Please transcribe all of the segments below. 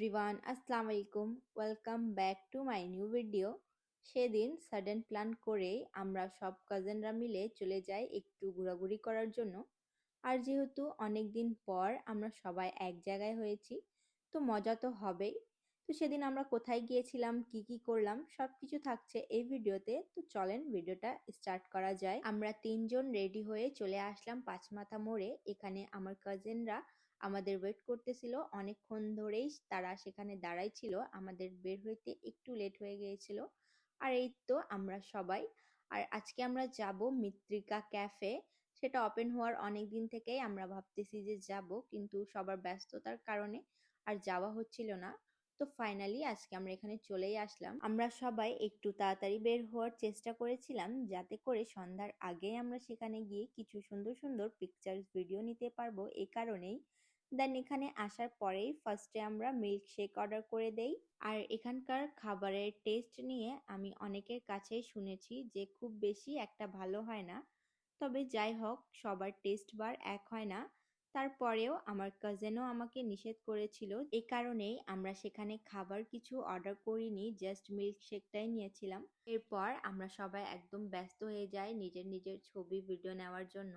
Everyone, আসসালামু আলাইকুম। Welcome back to my new video. সেদিন সাডেন প্ল্যান করে আমরা সব কাজিনরা মিলে চলে যাই একটু ঘোরাঘুরি করার জন্য। আর যেহেতু অনেক দিন পর আমরা সবাই এক জায়গায় হয়েছি, তো মজা তো হবেই। তো সেদিন আমরা কোথায় গিয়েছিলাম, কি কি করলাম, সবকিছু থাকছে এই ভিডিওতে। তো চলেন ভিডিওটা স্টার্ট করা যায়। আমরা তিনজন রেডি হয়ে চলে আসলাম পাঁচমাথা মোড়ে। এখানে আমার কাজিনরা আমাদের ওয়েট করতেছিল অনেকক্ষণ ধরেই, তারা সেখানে দাঁড়াই ছিল। আমাদের বের হইতে একটু লেট হয়ে গিয়েছিল। আর এই তো আমরা সবাই। আর আজকে আমরা যাব মৃত্তিকা ক্যাফে। সেটা ওপেন হওয়ার অনেক দিন থেকেই আমরা ভাবতেছি যে যাব, কিন্তু সবার ব্যস্ততার কারণে আর যাওয়া হচ্ছিল না। তো ফাইনালি আজকে আমরা এখানে চলেই আসলাম। আমরা সবাই একটু তাড়াতাড়ি বের হওয়ার চেষ্টা করেছিলাম, যাতে করে সন্ধ্যার আগে আমরা সেখানে গিয়ে কিছু সুন্দর সুন্দর পিকচার্স ভিডিও নিতে পারবো। এই কারণেই দেন এখানে আসার পরেই ফার্স্টে আমরা মিল্কশেক অর্ডার করে দেই। আর এখানকার খাবারের টেস্ট নিয়ে আমি অনেকের কাছেই শুনেছি যে খুব বেশি একটা ভালো হয় না। তবে যাই হোক, সবার টেস্ট বার এক হয় না। তারপরেও আমার কাজিনও আমাকে নিষেধ করেছিল, এই কারণেই আমরা সেখানে খাবার কিছু অর্ডার করিনি, জাস্ট মিল্কশেকটাই নিয়েছিলাম। এরপর আমরা সবাই একদম ব্যস্ত হয়ে যাই নিজের নিজের ছবি ভিডিও নেওয়ার জন্য।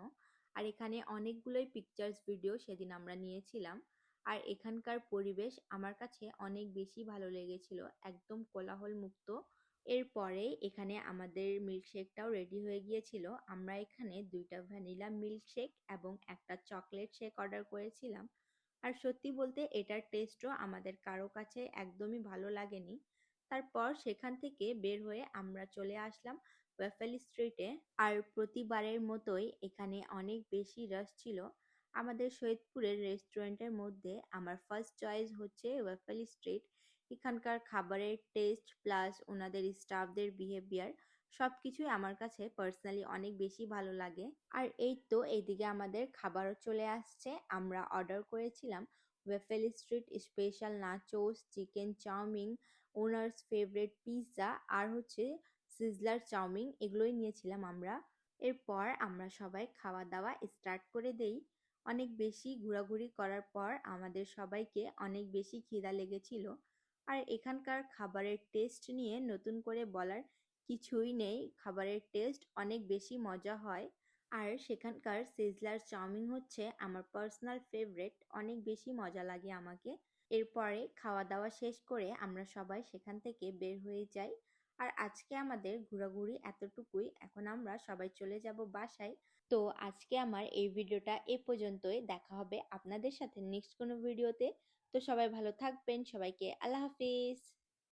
আর এখানে অনেকগুলোই পিকচার্স ভিডিও সেদিন আমরা নিয়েছিলাম। আর এখানকার পরিবেশ আমার কাছে অনেক বেশি ভালো লেগেছিল, একদম কোলাহল মুক্ত। এরপরে এখানে আমাদের মিল্কশেকটাও রেডি হয়ে গিয়েছিল। আমরা এখানে দুইটা ভ্যানিলা মিল্কশেক এবং একটা চকলেট শেক অর্ডার করেছিলাম। আর সত্যি বলতে এটার টেস্টও আমাদের কারো কাছে একদমই ভালো লাগেনি। তারপর সেখান থেকে বের হয়ে আমরা চলে আসলাম ওয়েফেল স্ট্রিটে। আর প্রতিবারের মতোই এখানে অনেক বেশি রাশ ছিল। আমাদের সৈয়দপুরের রেস্টুরেন্টের মধ্যে আমার ফার্স্ট চয়েস হচ্ছে ওয়েফেল স্ট্রিট। এখানকার খাবারের টেস্ট প্লাস ওনাদের স্টাফদের বিহেভিয়ার সবকিছুই আমার কাছে পার্সোনালি অনেক বেশি ভালো লাগে। আর এই তো এইদিকে আমাদের খাবারও চলে আসছে। আমরা অর্ডার করেছিলাম waffle street special nachos, chicken chowmein, owner's favourite pizza, আর হচ্ছে সিজলার চাউমিন, এগুলোই নিয়েছিলাম আমরা। এরপর আমরা সবাই খাওয়া দাওয়া স্টার্ট করে দেই। অনেক বেশি ঘোরাঘুরি করার পর আমাদের সবাইকে অনেক বেশি খিদা লেগেছিল। আর এখানকার খাবারের টেস্ট নিয়ে নতুন করে বলার কিছুই নেই, খাবারের টেস্ট অনেক বেশি মজা হয়। আর সেখানকার সিজলার চাউমিন হচ্ছে আমার পার্সোনাল ফেভারিট, অনেক বেশি মজা লাগে আমাকে। এরপরে খাওয়া দাওয়া শেষ করে আমরা সবাই সেখান থেকে বের হয়ে যাই। আর আজকে আমাদের ঘোরাঘুরি এতটুকুই, এখন আমরা সবাই চলে যাব বাসায়। তো আজকে আমার এই ভিডিওটা এ পর্যন্তই, দেখা হবে আপনাদের সাথে নেক্সট কোনো ভিডিওতে। তো সবাই ভালো থাকবেন, সবাইকে আল্লাহ হাফিজ।